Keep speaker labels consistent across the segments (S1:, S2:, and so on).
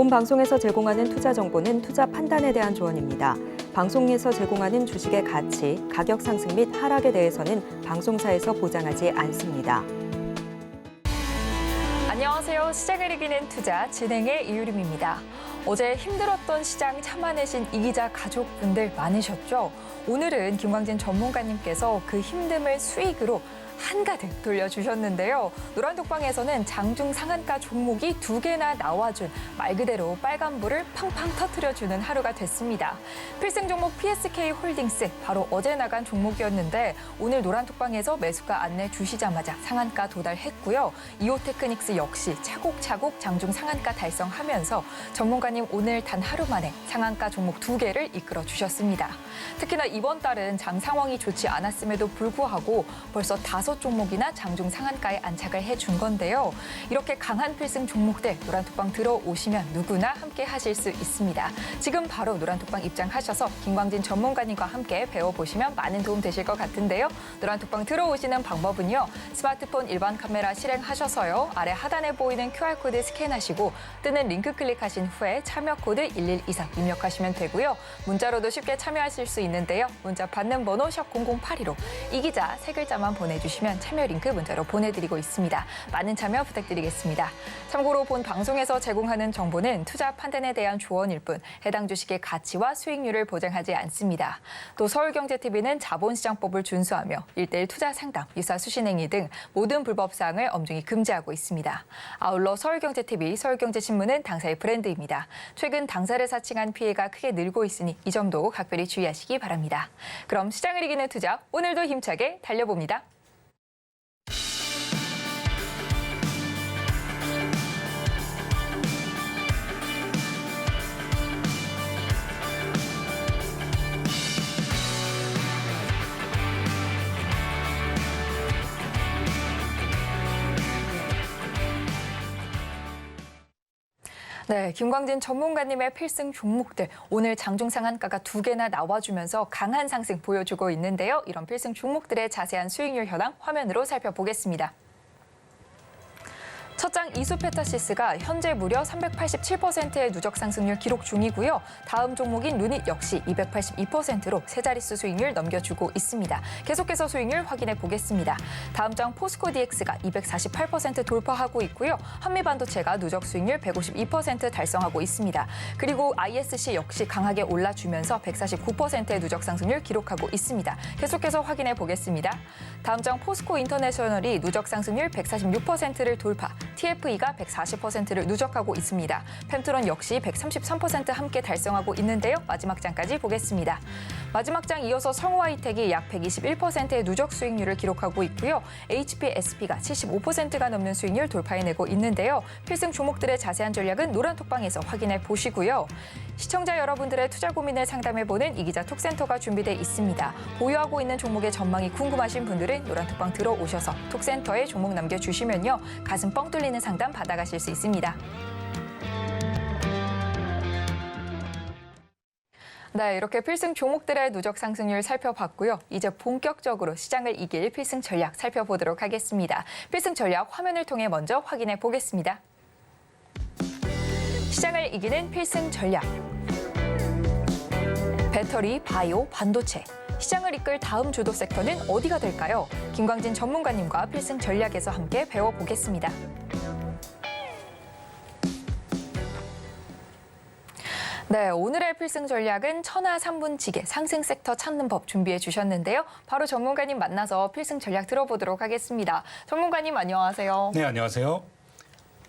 S1: 본 방송에서 제공하는 투자 정보는 투자 판단에 대한 조언입니다. 방송에서 제공하는 주식의 가치, 가격 상승 및 하락에 대해서는 방송사에서 보장하지 않습니다.
S2: 안녕하세요. 시장을 이기는 투자 진행의 이유림입니다. 어제 힘들었던 시장 참아내신 이기자 가족분들 많으셨죠? 오늘은 김광진 전문가님께서 그 힘듦을 수익으로 한가득 돌려주셨는데요. 노란독방에서는 장중 상한가 종목이 2개나 나와준 말 그대로 빨간불을 팡팡 터뜨려주는 하루가 됐습니다. 필승 종목 PSK 홀딩스 바로 어제 나간 종목이었는데 오늘 노란독방에서 매수가 안내 주시자마자 상한가 도달했고요. 이오테크닉스 역시 차곡차곡 장중 상한가 달성하면서 전문가님 오늘 단 하루 만에 상한가 종목 2개를 이끌어 주셨습니다. 특히나 이번 달은 장 상황이 좋지 않았음에도 불구하고 벌써 5종목이나 장중 상한가에 안착을 해준 건데요. 이렇게 강한 필승 종목들 노란톡방 들어오시면 누구나 함께 하실 수 있습니다. 지금 바로 노란톡방 입장하셔서 김광진 전문가님과 함께 배워보시면 많은 도움 되실 것 같은데요. 노란톡방 들어오시는 방법은요. 스마트폰 일반 카메라 실행하셔서요. 아래 하단에 보이는 QR코드 스캔하시고 뜨는 링크 클릭하신 후에 참여 코드 1123 입력하시면 되고요. 문자로도 쉽게 참여하실 수 있는데요. 문자 받는 번호 샵 0082로 이기자 3글자만 보내주시면 참여 링크 문자로 보내드리고 있습니다. 많은 참여 부탁드리겠습니다. 참고로 본 방송에서 제공하는 정보는 투자 판단에 대한 조언일 뿐 해당 주식의 가치와 수익률을 보장하지 않습니다. 또 서울경제TV는 자본시장법을 준수하며 1:1 투자 상담, 유사 수신행위 등 모든 불법 사항을 엄중히 금지하고 있습니다. 아울러 서울경제TV, 서울경제신문은 당사의 브랜드입니다. 최근 당사를 사칭한 피해가 크게 늘고 있으니 이 점도 각별히 주의하시기 바랍니다. 그럼 시장을 이기는 투자, 오늘도 힘차게 달려봅니다. 네, 김광진 전문가님의 필승 종목들 오늘 장중 상한가가 2개나 나와주면서 강한 상승 보여주고 있는데요. 이런 필승 종목들의 자세한 수익률 현황 화면으로 살펴보겠습니다. 첫장 이수페타시스가 현재 무려 387%의 누적 상승률 기록 중이고요. 다음 종목인 루닛 역시 282%로 세 자릿수 수익률 넘겨주고 있습니다. 계속해서 수익률 확인해 보겠습니다. 다음 장 포스코 DX가 248% 돌파하고 있고요. 한미반도체가 누적 수익률 152% 달성하고 있습니다. 그리고 ISC 역시 강하게 올라주면서 149%의 누적 상승률 기록하고 있습니다. 계속해서 확인해 보겠습니다. 다음 장 포스코 인터내셔널이 누적 상승률 146%를 돌파, TFE가 140%를 누적하고 있습니다. 펜트론 역시 133% 함께 달성하고 있는데요. 마지막 장까지 보겠습니다. 마지막 장 이어서 성우하이텍이 약 121%의 누적 수익률을 기록하고 있고요. HPSP가 75%가 넘는 수익률 돌파해내고 있는데요. 필승 종목들의 자세한 전략은 노란톡방에서 확인해 보시고요. 시청자 여러분들의 투자 고민을 상담해보는 이기자 톡센터가 준비돼 있습니다. 보유하고 있는 종목의 전망이 궁금하신 분들은 노란톡방 들어오셔서 톡센터에 종목 남겨주시면요. 가슴 뻥 뚫리는 상담 받아가실 수 있습니다. 네, 이렇게 필승 종목들의 누적 상승률 살펴봤고요. 이제 본격적으로 시장을 이길 필승 전략 살펴보도록 하겠습니다. 필승 전략 화면을 통해 먼저 확인해 보겠습니다. 시장을 이기는 필승 전략. 배터리, 바이오, 반도체. 시장을 이끌 다음 주도 섹터는 어디가 될까요? 김광진 전문가님과 필승 전략에서 함께 배워보겠습니다. 네, 오늘의 필승 전략은 천하 3분치게 상승 섹터 찾는 법 준비해 주셨는데요. 바로 전문가님 만나서 필승 전략 들어보도록 하겠습니다. 전문가님 안녕하세요.
S3: 네, 안녕하세요.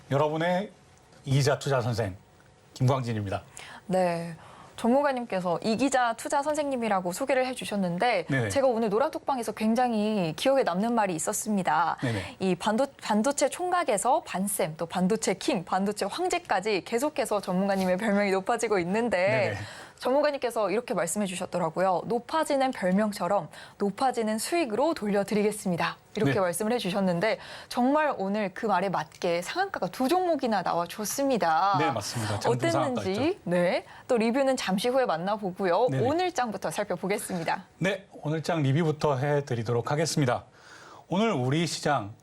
S3: 여러분의 이기자 투자 선생 김광진입니다.
S2: 네. 전문가님께서 이기자 투자 선생님이라고 소개를 해주셨는데 네네. 제가 오늘 노란톡방에서 굉장히 기억에 남는 말이 있었습니다. 네네. 이 반도체 총각에서 반쌤, 또 반도체 킹, 반도체 황제까지 계속해서 전문가님의 별명이 높아지고 있는데 네네. 전문가님께서 이렇게 말씀해 주셨더라고요. 높아지는 별명처럼 높아지는 수익으로 돌려드리겠습니다. 이렇게 네. 말씀을 해주셨는데 정말 오늘 그 말에 맞게 상한가가 2종목이나 나와줬습니다.
S3: 네, 맞습니다.
S2: 어땠는지 네, 또 리뷰는 잠시 후에 만나보고요. 네네. 오늘 장부터 살펴보겠습니다.
S3: 네, 오늘 장 리뷰부터 해드리도록 하겠습니다. 오늘 우리 시장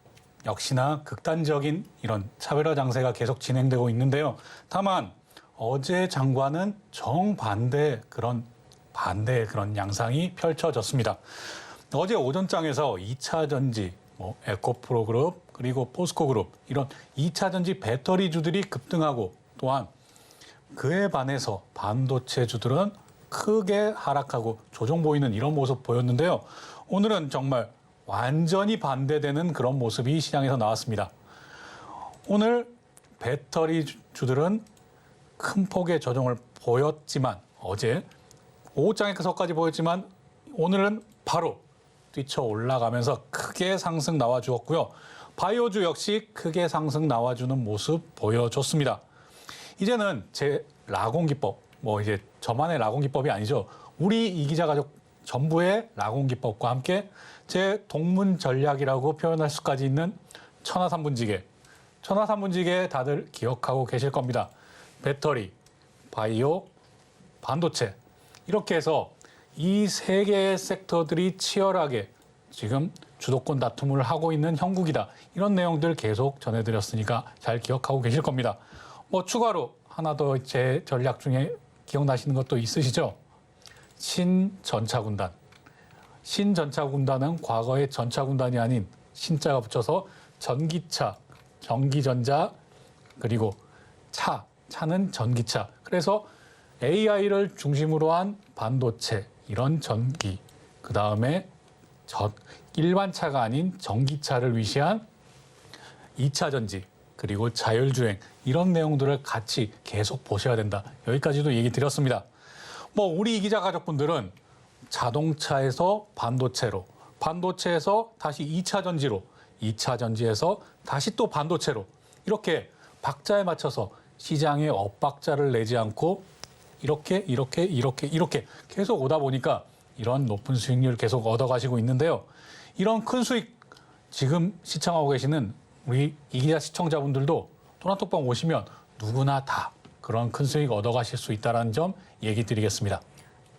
S3: 역시나 극단적인 이런 차별화 장세가 계속 진행되고 있는데요. 다만 어제 장과는 정반대 그런 양상이 펼쳐졌습니다. 어제 오전장에서 2차 전지, 에코프로 그룹, 그리고 포스코 그룹 이런 2차 전지 배터리주들이 급등하고 또한 그에 반해서 반도체주들은 크게 하락하고 조정 보이는 이런 모습 보였는데요. 오늘은 정말 완전히 반대되는 그런 모습이 시장에서 나왔습니다. 오늘 배터리주들은 큰 폭의 조정을 보였지만 어제 오후장에서까지 보였지만 오늘은 바로 뛰쳐 올라가면서 크게 상승 나와주었고요. 바이오주 역시 크게 상승 나와주는 모습 보여줬습니다. 이제는 제 라공 기법, 이제 저만의 라공 기법이 아니죠. 우리 이기자 가족 전부의 라공 기법과 함께 제 동문 전략이라고 표현할 수까지 있는 천하삼분지계. 천하삼분지계 다들 기억하고 계실 겁니다. 배터리, 바이오, 반도체. 이렇게 해서 이 세 개의 섹터들이 치열하게 지금 주도권 다툼을 하고 있는 형국이다. 이런 내용들 계속 전해드렸으니까 잘 기억하고 계실 겁니다. 추가로 하나 더 제 전략 중에 기억나시는 것도 있으시죠? 신전차군단. 신전차군단은 과거의 전차군단이 아닌 신자가 붙여서 전기차, 전기전자, 그리고 차는 전기차. 그래서 AI를 중심으로 한 반도체, 이런 전기, 그 다음에 일반 차가 아닌 전기차를 위시한 2차 전지, 그리고 자율주행, 이런 내용들을 같이 계속 보셔야 된다. 여기까지도 얘기 드렸습니다. 우리 이기자 가족분들은 자동차에서 반도체로, 반도체에서 다시 2차 전지로, 2차 전지에서 다시 또 반도체로 이렇게 박자에 맞춰서 시장에 엇박자를 내지 않고 이렇게 계속 오다 보니까 이런 높은 수익률 계속 얻어가시고 있는데요. 이런 큰 수익 지금 시청하고 계시는 우리 이기자 시청자분들도 도나톡방 오시면 누구나 다 그런 큰 수익 얻어가실 수 있다는 점 얘기 드리겠습니다.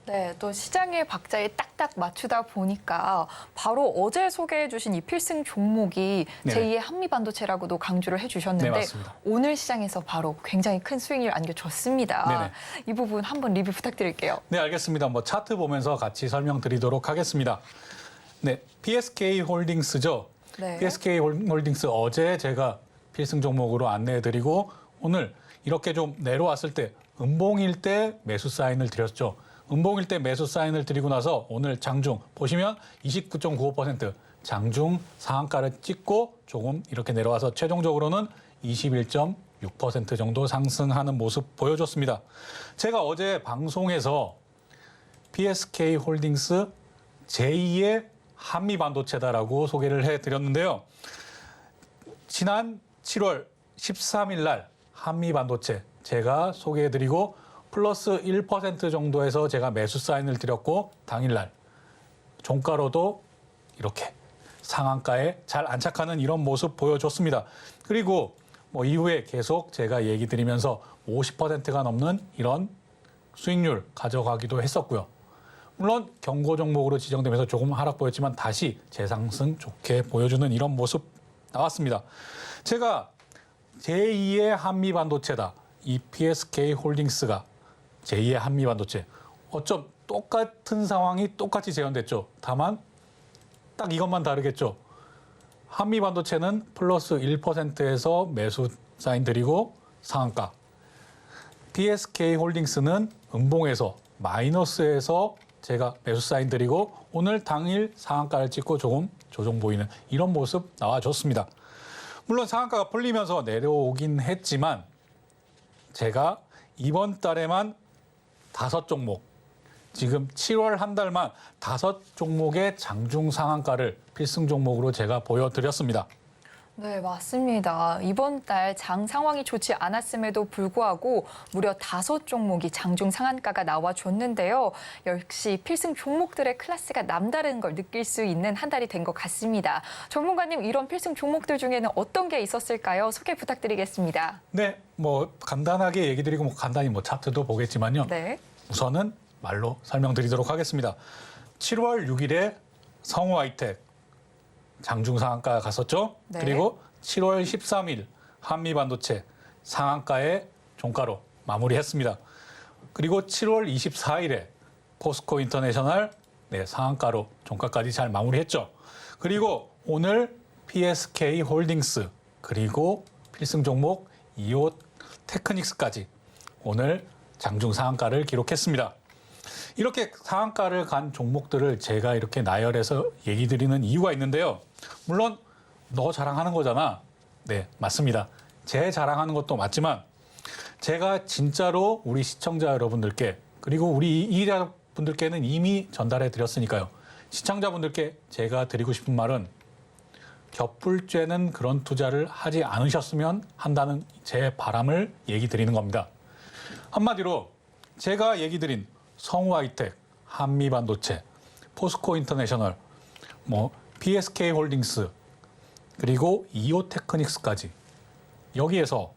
S2: 네, 또 시장의 박자에 딱딱 맞추다 보니까 바로 어제 소개해 주신 이 필승 종목이
S3: 네네.
S2: 제2의 한미반도체라고도 강조를 해주셨는데
S3: 네, 맞습니다.
S2: 오늘 시장에서 바로 굉장히 큰 수익률 안겨줬습니다.
S3: 네네.
S2: 이 부분 한번 리뷰 부탁드릴게요.
S3: 네, 알겠습니다. 차트 보면서 같이 설명드리도록 하겠습니다. 네, PSK 홀딩스죠.
S2: 네.
S3: PSK 홀딩스 어제 제가 필승 종목으로 안내해드리고 오늘 이렇게 좀 내려왔을 때 음봉일 때 매수 사인을 드렸죠. 음봉일 때 매수 사인을 드리고 나서 오늘 장중 보시면 29.95% 장중 상한가를 찍고 조금 이렇게 내려와서 최종적으로는 21.6% 정도 상승하는 모습 보여줬습니다. 제가 어제 방송에서 PSK 홀딩스 제2의 한미반도체다라고 소개를 해드렸는데요. 지난 7월 13일 날 한미반도체 제가 소개해드리고 플러스 1% 정도에서 제가 매수 사인을 드렸고 당일날 종가로도 이렇게 상한가에 잘 안착하는 이런 모습 보여줬습니다. 그리고 이후에 계속 제가 얘기 드리면서 50%가 넘는 이런 수익률 가져가기도 했었고요. 물론 경고 종목으로 지정되면서 조금 하락 보였지만 다시 재상승 좋게 보여주는 이런 모습 나왔습니다. 제가 제2의 한미반도체다. 이 PSK 홀딩스가 제2의 한미반도체. 어쩜 똑같은 상황이 똑같이 재현됐죠. 다만 딱 이것만 다르겠죠. 한미반도체는 플러스 1%에서 매수 사인 드리고 상한가. PSK 홀딩스는 음봉에서 마이너스에서 제가 매수 사인 드리고 오늘 당일 상한가를 찍고 조금 조정 보이는 이런 모습 나와줬습니다. 물론 상한가가 풀리면서 내려오긴 했지만 제가 이번 달에만 5종목, 지금 7월 한 달만 5종목의 장중 상한가를 필승 종목으로 제가 보여드렸습니다.
S2: 네, 맞습니다. 이번 달 장 상황이 좋지 않았음에도 불구하고 무려 5종목이 장중 상한가가 나와줬는데요. 역시 필승 종목들의 클래스가 남다른 걸 느낄 수 있는 한 달이 된 것 같습니다. 전문가님, 이런 필승 종목들 중에는 어떤 게 있었을까요? 소개 부탁드리겠습니다.
S3: 네, 간단하게 얘기 드리고 간단히 차트도 보겠지만요.
S2: 네.
S3: 우선은 말로 설명드리도록 하겠습니다. 7월 6일에 성우 하이텍 장중 상한가 갔었죠.
S2: 네.
S3: 그리고 7월 13일 한미반도체 상한가에 종가로 마무리했습니다. 그리고 7월 24일에 포스코 인터내셔널 상한가로 종가까지 잘 마무리했죠. 그리고 오늘 PSK 홀딩스 그리고 필승 종목 이오 테크닉스까지 오늘 장중 상한가를 기록했습니다. 이렇게 상한가를 간 종목들을 제가 이렇게 나열해서 얘기 드리는 이유가 있는데요. 물론 너 자랑하는 거잖아. 네, 맞습니다. 제 자랑하는 것도 맞지만 제가 진짜로 우리 시청자 여러분들께 그리고 우리 이기자분들께는 이미 전달해 드렸으니까요. 시청자분들께 제가 드리고 싶은 말은 겹불 쬐는 그런 투자를 하지 않으셨으면 한다는 제 바람을 얘기 드리는 겁니다. 한마디로 제가 얘기 드린 성우하이텍, 한미반도체, 포스코 인터내셔널, PSK 홀딩스, 그리고 이오테크닉스까지 여기에서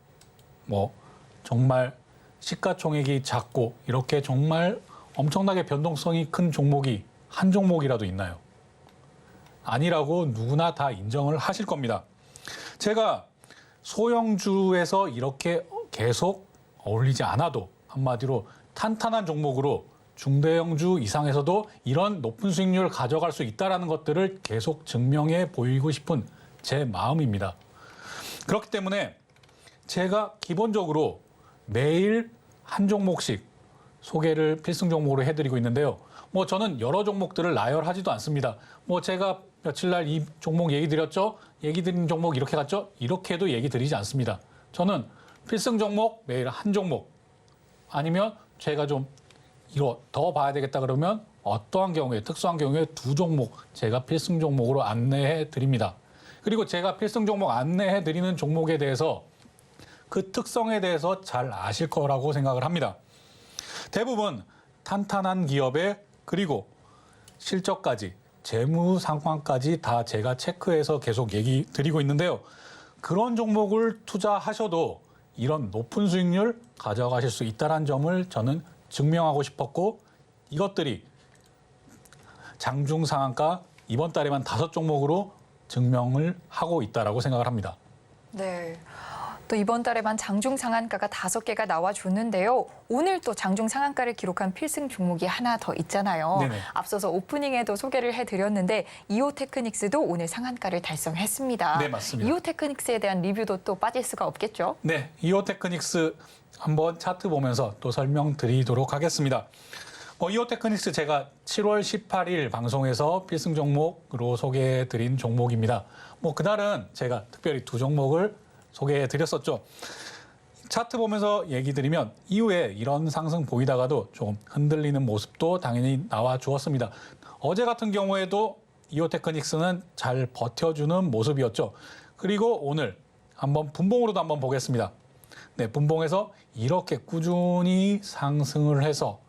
S3: 정말 시가총액이 작고 이렇게 정말 엄청나게 변동성이 큰 종목이 한 종목이라도 있나요? 아니라고 누구나 다 인정을 하실 겁니다. 제가 소형주에서 이렇게 계속 어울리지 않아도 한마디로 탄탄한 종목으로 중대형주 이상에서도 이런 높은 수익률을 가져갈 수 있다는 것들을 계속 증명해 보이고 싶은 제 마음입니다. 그렇기 때문에 제가 기본적으로 매일 한 종목씩 소개를 필승 종목으로 해드리고 있는데요. 저는 여러 종목들을 나열하지도 않습니다. 제가 며칠 날 이 종목 얘기 드렸죠? 얘기 드린 종목 이렇게 갔죠? 이렇게도 얘기 드리지 않습니다. 저는 필승 종목 매일 한 종목 아니면 제가 좀 이거 더 봐야 되겠다 그러면 어떠한 경우에 특수한 경우에 두 종목 제가 필승 종목으로 안내해 드립니다. 그리고 제가 필승 종목 안내해 드리는 종목에 대해서 그 특성에 대해서 잘 아실 거라고 생각을 합니다. 대부분 탄탄한 기업에 그리고 실적까지 재무 상황까지 다 제가 체크해서 계속 얘기 드리고 있는데요. 그런 종목을 투자하셔도 이런 높은 수익률 가져가실 수 있다는 점을 저는 증명하고 싶었고 이것들이 장중 상한가 이번 달에만 5종목으로 증명을 하고 있다라고 생각을 합니다.
S2: 네. 또 이번 달에만 장중 상한가가 5개가 나와줬는데요. 오늘 또 장중 상한가를 기록한 필승 종목이 하나 더 있잖아요.
S3: 네네.
S2: 앞서서 오프닝에도 소개를 해드렸는데 이오테크닉스도 오늘 상한가를 달성했습니다.
S3: 네, 맞습니다.
S2: 이오테크닉스에 대한 리뷰도 또 빠질 수가 없겠죠?
S3: 네, 이오테크닉스 한번 차트 보면서 또 설명드리도록 하겠습니다. 이오테크닉스 제가 7월 18일 방송에서 필승 종목으로 소개해드린 종목입니다. 그날은 제가 특별히 두 종목을 소개해드렸었죠. 차트 보면서 얘기 드리면 이후에 이런 상승 보이다가도 좀 흔들리는 모습도 당연히 나와 주었습니다. 어제 같은 경우에도 이오테크닉스는 잘 버텨주는 모습이었죠. 그리고 오늘 한번 분봉으로도 한번 보겠습니다. 네, 분봉에서 이렇게 꾸준히 상승을 해서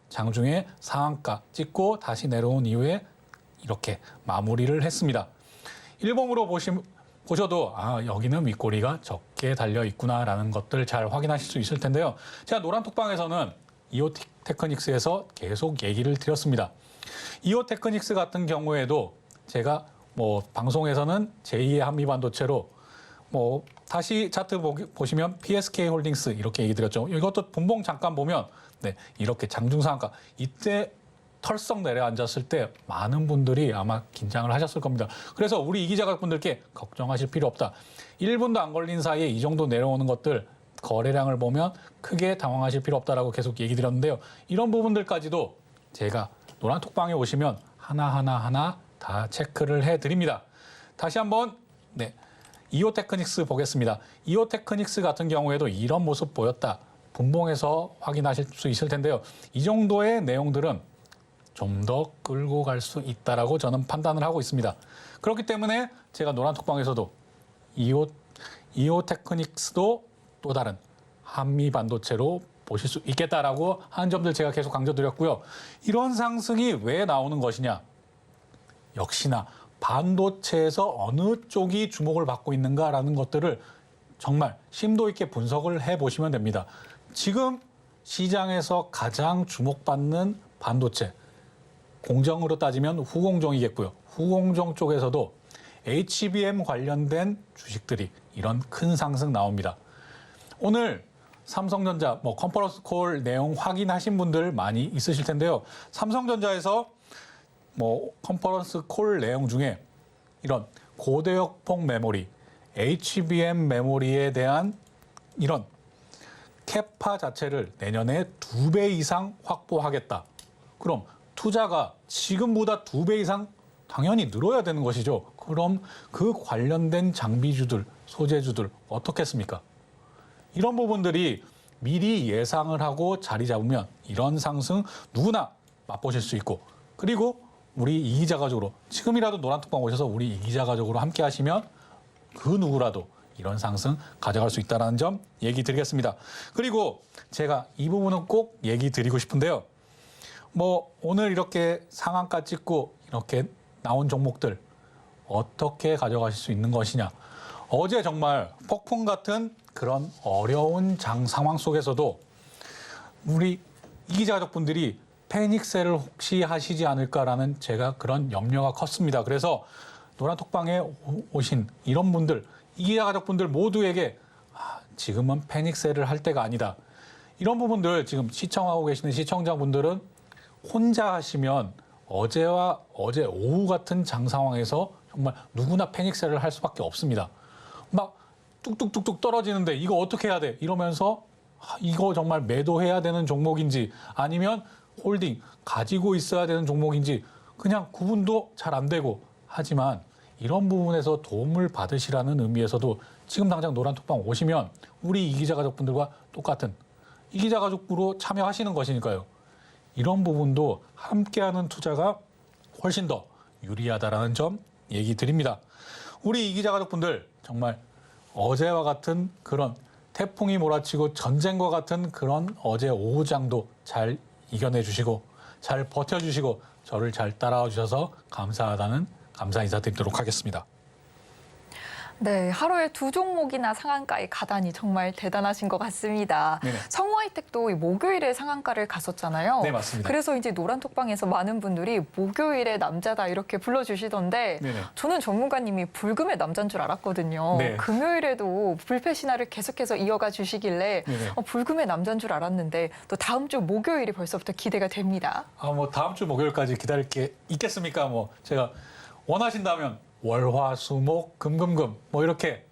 S3: 장중에 상한가 찍고 다시 내려온 이후에 이렇게 마무리를 했습니다. 일봉으로 보셔도 여기는 윗꼬리가 적게 달려 있구나라는 것들 잘 확인하실 수 있을 텐데요. 제가 노란톡방에서는 이오테크닉스에서 계속 얘기를 드렸습니다. 이오테크닉스 같은 경우에도 제가 방송에서는 제2의 한미반도체로 다시 차트 보시면 PSK 홀딩스 이렇게 얘기 드렸죠. 이것도 분봉 잠깐 보면 이렇게 장중상한가 이때 털썩 내려앉았을 때 많은 분들이 아마 긴장을 하셨을 겁니다. 그래서 우리 이기자분들께 걱정하실 필요 없다. 1분도 안 걸린 사이에 이 정도 내려오는 것들 거래량을 보면 크게 당황하실 필요 없다라고 계속 얘기 드렸는데요. 이런 부분들까지도 제가 노란톡방에 오시면 하나하나 다 체크를 해드립니다. 다시 한번 이오테크닉스 보겠습니다. 이오테크닉스 같은 경우에도 이런 모습 보였다. 분봉에서 확인하실 수 있을 텐데요. 이 정도의 내용들은 좀 더 끌고 갈 수 있다라고 저는 판단을 하고 있습니다. 그렇기 때문에 제가 노란톡방에서도 이오테크닉스도 또 다른 한미 반도체로 보실 수 있겠다라고 하는 점들 제가 계속 강조드렸고요. 이런 상승이 왜 나오는 것이냐? 역시나 반도체에서 어느 쪽이 주목을 받고 있는가라는 것들을 정말 심도 있게 분석을 해보시면 됩니다. 지금 시장에서 가장 주목받는 반도체, 공정으로 따지면 후공정이겠고요. 후공정 쪽에서도 HBM 관련된 주식들이 이런 큰 상승 나옵니다. 오늘 삼성전자 컨퍼런스 콜 내용 확인하신 분들 많이 있으실 텐데요. 삼성전자에서 컨퍼런스 콜 내용 중에 이런 고대역폭 메모리, HBM 메모리에 대한 이런 캐파 자체를 내년에 2배 이상 확보하겠다. 그럼 투자가 지금보다 2배 이상 당연히 늘어야 되는 것이죠. 그럼 그 관련된 장비주들, 소재주들 어떻겠습니까? 이런 부분들이 미리 예상을 하고 자리 잡으면 이런 상승 누구나 맛보실 수 있고, 그리고 우리 이기자 가족으로 지금이라도 노란톡방 오셔서 우리 이기자 가족으로 함께 하시면 그 누구라도 이런 상승 가져갈 수 있다는 점 얘기 드리겠습니다. 그리고 제가 이 부분은 꼭 얘기 드리고 싶은데요. 오늘 이렇게 상한가 찍고 이렇게 나온 종목들 어떻게 가져가실 수 있는 것이냐. 어제 정말 폭풍 같은 그런 어려운 장 상황 속에서도 우리 이기자 가족분들이 패닉셀을 혹시 하시지 않을까라는 제가 그런 염려가 컸습니다. 그래서 노란톡방에 오신 이런 분들, 이기자 가족분들 모두에게 지금은 패닉셀을 할 때가 아니다. 이런 부분들 지금 시청하고 계시는 시청자분들은 혼자 하시면 어제와 어제 오후 같은 장 상황에서 정말 누구나 패닉셀을 할 수밖에 없습니다. 막 뚝뚝뚝뚝 떨어지는데 이거 어떻게 해야 돼? 이러면서 이거 정말 매도해야 되는 종목인지 아니면 홀딩 가지고 있어야 되는 종목인지 그냥 구분도 잘 안 되고, 하지만 이런 부분에서 도움을 받으시라는 의미에서도 지금 당장 노란톡방 오시면 우리 이기자 가족분들과 똑같은 이기자 가족부로 참여하시는 것이니까요. 이런 부분도 함께하는 투자가 훨씬 더 유리하다라는 점 얘기 드립니다. 우리 이기자 가족분들 정말 어제와 같은 그런 태풍이 몰아치고 전쟁과 같은 그런 어제 오후장도 잘 이겨내 주시고 잘 버텨주시고 저를 잘 따라와 주셔서 감사하다는 감사 인사드리도록 하겠습니다.
S2: 네, 하루에 2종목이나 상한가에 가다니 정말 대단하신 것 같습니다.
S3: 네네.
S2: 성우하이텍도 목요일에 상한가를 갔었잖아요.
S3: 네, 맞습니다.
S2: 그래서 이제 노란톡방에서 많은 분들이 목요일에 남자다 이렇게 불러주시던데
S3: 네네.
S2: 저는 전문가님이 불금의 남자인 줄 알았거든요.
S3: 네.
S2: 금요일에도 불패 신화를 계속해서 이어가 주시길래
S3: 네네.
S2: 불금의 남자인 줄 알았는데 또 다음 주 목요일이 벌써부터 기대가 됩니다.
S3: 다음 주 목요일까지 기다릴 게 있겠습니까? 제가 원하신다면 월화수목 금금금 이렇게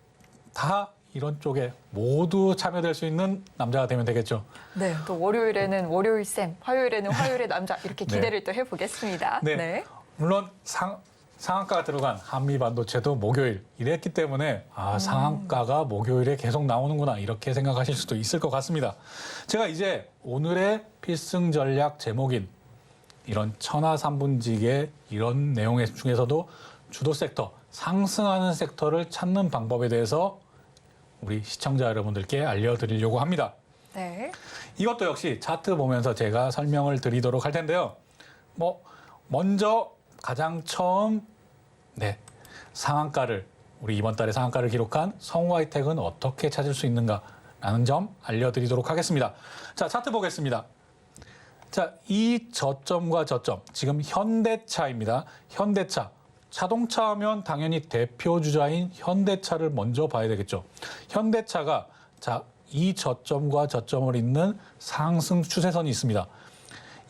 S3: 다 이런 쪽에 모두 참여될 수 있는 남자가 되면 되겠죠.
S2: 네, 또 월요일에는 월요일쌤, 화요일에는 화요일의 남자 이렇게 기대를 또 해보겠습니다.
S3: 네. 물론 상한가가 들어간 한미반도체도 목요일 이랬기 때문에 상한가가 목요일에 계속 나오는구나 이렇게 생각하실 수도 있을 것 같습니다. 제가 이제 오늘의 필승 전략 제목인 이런 천하 3분직의 이런 내용 중에서도 주도 섹터, 상승하는 섹터를 찾는 방법에 대해서 우리 시청자 여러분들께 알려드리려고 합니다.
S2: 네.
S3: 이것도 역시 차트 보면서 제가 설명을 드리도록 할 텐데요. 먼저 가장 처음 상한가를 우리 이번 달에 상한가를 기록한 성우하이텍은 어떻게 찾을 수 있는가라는 점 알려드리도록 하겠습니다. 자, 차트 보겠습니다. 자, 이 저점과 저점, 지금 현대차입니다. 현대차. 자동차 하면 당연히 대표 주자인 현대차를 먼저 봐야 되겠죠. 현대차가 이 저점과 저점을 잇는 상승 추세선이 있습니다.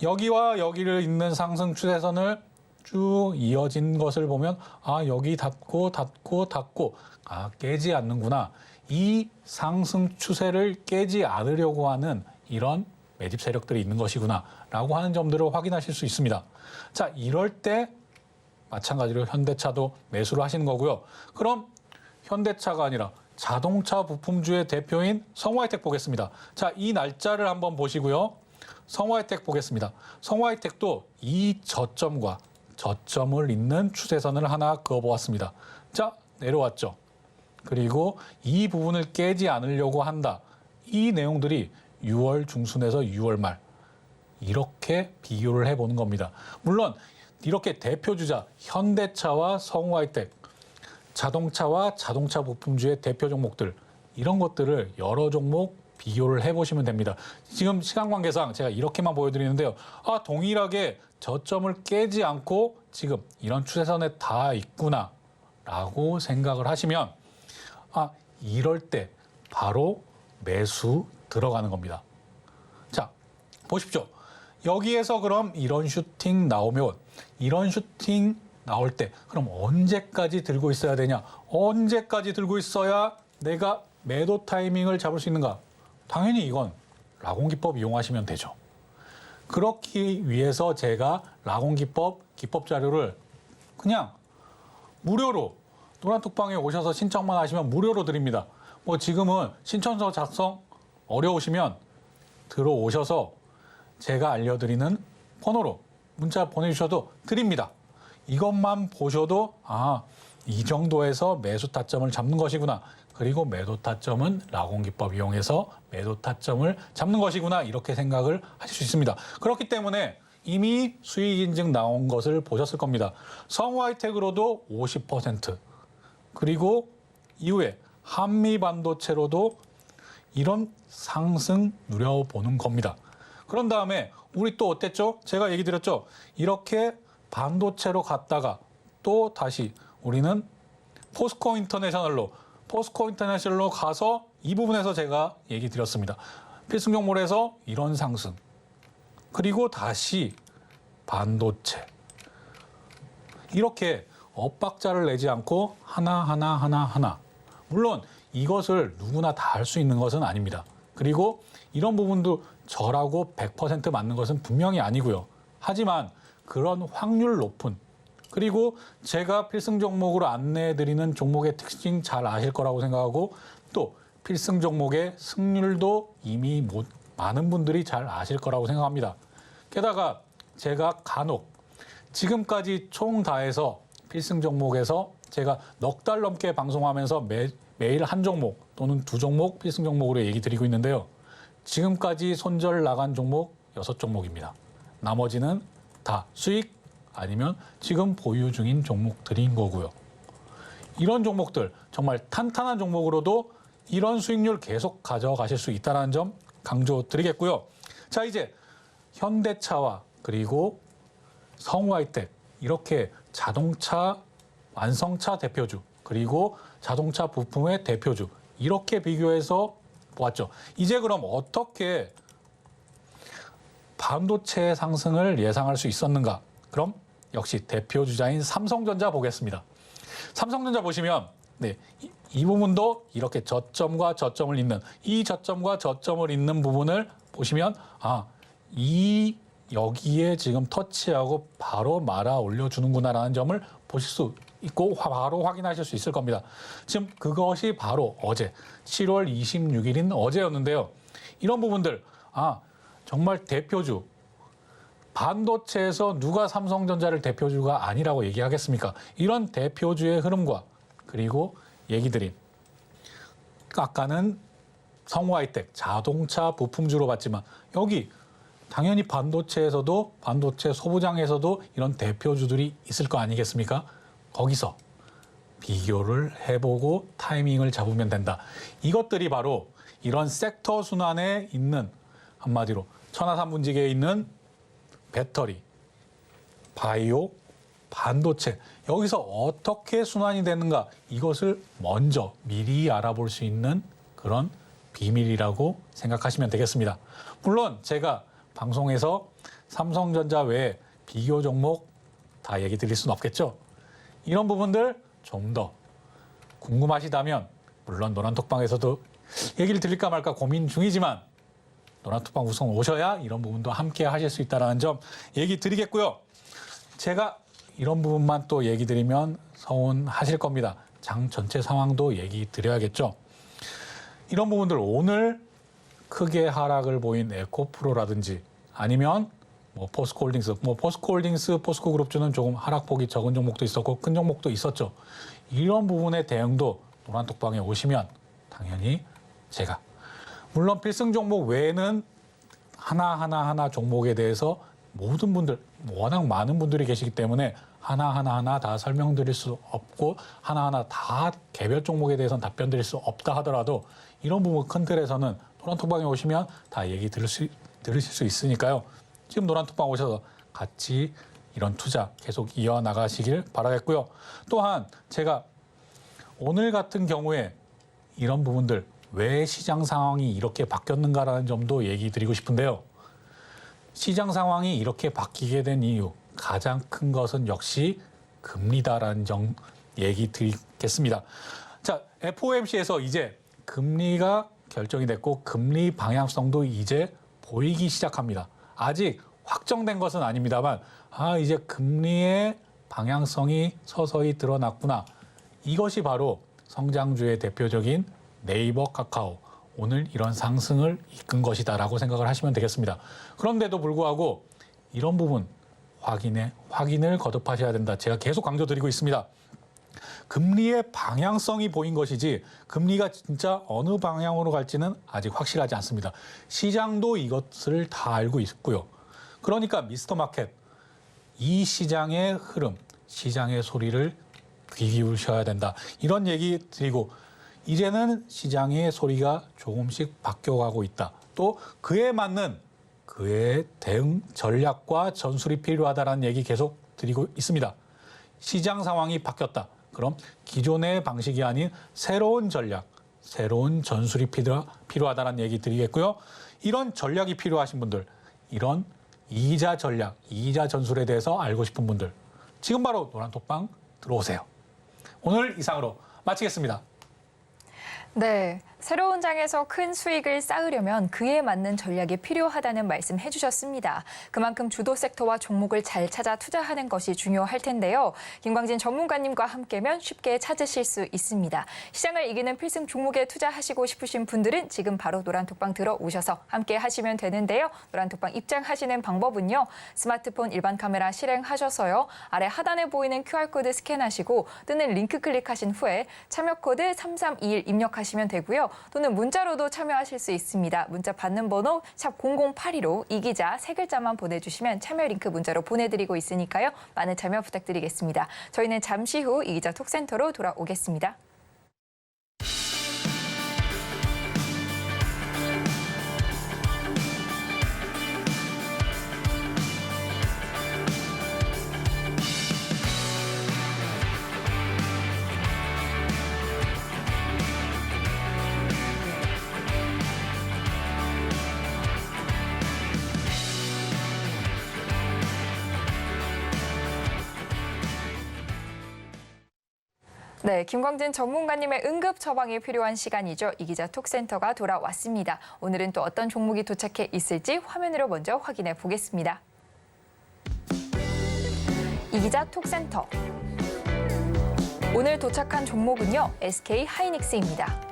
S3: 여기와 여기를 잇는 상승 추세선을 쭉 이어진 것을 보면 여기 닫고 깨지 않는구나. 이 상승 추세를 깨지 않으려고 하는 이런 매집 세력들이 있는 것이구나 라고 하는 점들을 확인하실 수 있습니다. 자, 이럴 때 마찬가지로 현대차도 매수를 하시는 거고요. 그럼 현대차가 아니라 자동차 부품주의 대표인 성우하이텍 보겠습니다. 자, 이 날짜를 한번 보시고요. 성우하이텍 보겠습니다. 성우하이텍도 이 저점과 저점을 잇는 추세선을 하나 그어보았습니다. 자, 내려왔죠. 그리고 이 부분을 깨지 않으려고 한다. 이 내용들이 6월 중순에서 6월 말 이렇게 비교를 해보는 겁니다. 물론 이렇게 대표주자 현대차와 성우하이텍, 자동차와 자동차 부품주의 대표 종목들 이런 것들을 여러 종목 비교를 해보시면 됩니다. 지금 시간 관계상 제가 이렇게만 보여드리는데요. 동일하게 저점을 깨지 않고 지금 이런 추세선에 다 있구나 라고 생각을 하시면 이럴 때 바로 매수 들어가는 겁니다. 자, 보십시오. 여기에서 그럼 이런 슈팅 나오면 이런 슈팅 나올 때 그럼 언제까지 들고 있어야 되냐? 언제까지 들고 있어야 내가 매도 타이밍을 잡을 수 있는가? 당연히 이건 라곤 기법 이용하시면 되죠. 그렇기 위해서 제가 라곤 기법 자료를 그냥 무료로 노란톡방에 오셔서 신청만 하시면 무료로 드립니다. 뭐 지금은 신청서 작성 어려우시면 들어오셔서 제가 알려드리는 번호로 문자 보내주셔도 드립니다. 이것만 보셔도 이 정도에서 매수 타점을 잡는 것이구나. 그리고 매도 타점은 라곤 기법 이용해서 매도 타점을 잡는 것이구나. 이렇게 생각을 하실 수 있습니다. 그렇기 때문에 이미 수익 인증 나온 것을 보셨을 겁니다. 성우하이텍으로도 50%, 그리고 이후에 한미 반도체로도 이런 상승 누려보는 겁니다. 그런 다음에 우리 또 어땠죠? 제가 얘기 드렸죠? 이렇게 반도체로 갔다가 또 다시 우리는 포스코 인터내셔널로 가서 이 부분에서 제가 얘기 드렸습니다. 필승종목에서 이런 상승, 그리고 다시 반도체. 이렇게 엇박자를 내지 않고 하나. 물론 이것을 누구나 다 할 수 있는 것은 아닙니다. 그리고 이런 부분도 저라고 100% 맞는 것은 분명히 아니고요. 하지만 그런 확률 높은, 그리고 제가 필승 종목으로 안내해드리는 종목의 특징 잘 아실 거라고 생각하고, 또 필승 종목의 승률도 이미 많은 분들이 잘 아실 거라고 생각합니다. 게다가 제가 간혹 지금까지 총 다해서 필승 종목에서 제가 넉 달 넘게 방송하면서 매일 한 종목 또는 두 종목 필승 종목으로 얘기 드리고 있는데요. 지금까지 손절 나간 종목 6종목입니다. 나머지는 다 수익 아니면 지금 보유 중인 종목들인 거고요. 이런 종목들, 정말 탄탄한 종목으로도 이런 수익률 계속 가져가실 수 있다는 점 강조드리겠고요. 자, 이제 현대차와 그리고 성우하이텍, 이렇게 자동차 완성차 대표주, 그리고 자동차 부품의 대표주, 이렇게 비교해서 보았죠. 이제 그럼 어떻게 반도체 상승을 예상할 수 있었는가? 그럼 역시 대표주자인 삼성전자 보겠습니다. 삼성전자 보시면 이 부분도 이렇게 저점과 저점을 잇는, 이 저점과 저점을 잇는 부분을 보시면 여기에 지금 터치하고 바로 말아 올려주는구나라는 점을 보실 수 있고 바로 확인하실 수 있을 겁니다. 지금 그것이 바로 어제 7월 26일인 어제였는데요. 이런 부분들, 정말 대표주, 반도체에서 누가 삼성전자를 대표주가 아니라고 얘기하겠습니까? 이런 대표주의 흐름과, 그리고 얘기 드린 아까는 성우하이텍 자동차 부품주로 봤지만, 여기 당연히 반도체에서도, 반도체 소부장에서도 이런 대표주들이 있을 거 아니겠습니까? 거기서 비교를 해보고 타이밍을 잡으면 된다. 이것들이 바로 이런 섹터 순환에 있는, 한마디로 천하삼분지계에 있는 배터리, 바이오, 반도체, 여기서 어떻게 순환이 되는가, 이것을 먼저 미리 알아볼 수 있는 그런 비밀이라고 생각하시면 되겠습니다. 물론 제가 방송에서 삼성전자 외에 비교 종목 다 얘기 드릴 수는 없겠죠. 이런 부분들 좀 더 궁금하시다면, 물론 노란톡방에서도 얘기를 드릴까 말까 고민 중이지만 노란톡방 우선 오셔야 이런 부분도 함께 하실 수 있다는 점 얘기 드리겠고요. 제가 이런 부분만 또 얘기 드리면 서운하실 겁니다. 장 전체 상황도 얘기 드려야겠죠. 이런 부분들, 오늘 크게 하락을 보인 에코프로라든지 아니면 포스코홀딩스, 포스코홀딩스, 포스코그룹주는 조금 하락폭이 적은 종목도 있었고 큰 종목도 있었죠. 이런 부분의 대응도 노란톡방에 오시면 당연히 제가, 물론 필승 종목 외에는 하나 종목에 대해서 모든 분들, 워낙 많은 분들이 계시기 때문에 하나 다 설명드릴 수 없고 하나하나 다 개별 종목에 대해서는 답변 드릴 수 없다 하더라도 이런 부분 큰 틀에서는 노란톡방에 오시면 다 얘기 들으실 수 있으니까요. 지금 노란톡방 오셔서 같이 이런 투자 계속 이어나가시길 바라겠고요. 또한 제가 오늘 같은 경우에 이런 부분들 왜 시장 상황이 이렇게 바뀌었는가라는 점도 얘기 드리고 싶은데요. 시장 상황이 이렇게 바뀌게 된 이유, 가장 큰 것은 역시 금리다라는 점 얘기 드리겠습니다. 자, FOMC에서 이제 금리가 결정이 됐고 금리 방향성도 이제 보이기 시작합니다. 아직 확정된 것은 아닙니다만 이제 금리의 방향성이 서서히 드러났구나. 이것이 바로 성장주의 대표적인 네이버, 카카오, 오늘 이런 상승을 이끈 것이다라고 생각을 하시면 되겠습니다. 그런데도 불구하고 이런 부분 확인을 거듭하셔야 된다. 제가 계속 강조드리고 있습니다. 금리의 방향성이 보인 것이지 금리가 진짜 어느 방향으로 갈지는 아직 확실하지 않습니다. 시장도 이것을 다 알고 있고요. 그러니까 미스터 마켓, 이 시장의 흐름, 시장의 소리를 귀 기울여야 된다. 이런 얘기 드리고 이제는 시장의 소리가 조금씩 바뀌어가고 있다. 또 그에 맞는 그의 대응 전략과 전술이 필요하다는 얘기 계속 드리고 있습니다. 시장 상황이 바뀌었다. 그럼 기존의 방식이 아닌 새로운 전략, 새로운 전술이 필요하다는 얘기 드리겠고요. 이런 전략이 필요하신 분들, 이런 이자 전략, 이자 전술에 대해서 알고 싶은 분들, 지금 바로 노란톡방 들어오세요. 오늘 이상으로 마치겠습니다.
S2: 네, 새로운 장에서 큰 수익을 쌓으려면 그에 맞는 전략이 필요하다는 말씀 해주셨습니다. 그만큼 주도 섹터와 종목을 잘 찾아 투자하는 것이 중요할 텐데요. 김광진 전문가님과 함께면 쉽게 찾으실 수 있습니다. 시장을 이기는 필승 종목에 투자하시고 싶으신 분들은 지금 바로 노란톡방 들어오셔서 함께 하시면 되는데요. 노란톡방 입장하시는 방법은요. 스마트폰 일반 카메라 실행하셔서요. 아래 하단에 보이는 QR코드 스캔하시고 뜨는 링크 클릭하신 후에 참여 코드 3321 입력하시면 되고요. 또는 문자로도 참여하실 수 있습니다. 문자 받는 번호 샵 0082로 이기자 3글자만 보내주시면 참여 링크 문자로 보내드리고 있으니까요. 많은 참여 부탁드리겠습니다. 저희는 잠시 후 이기자 톡센터로 돌아오겠습니다. 네, 김광진 전문가님의 응급 처방이 필요한 시간이죠. 이기자 톡센터가 돌아왔습니다. 오늘은 또 어떤 종목이 도착해 있을지 화면으로 먼저 확인해 보겠습니다. 이기자 톡센터. 오늘 도착한 종목은요, SK 하이닉스입니다.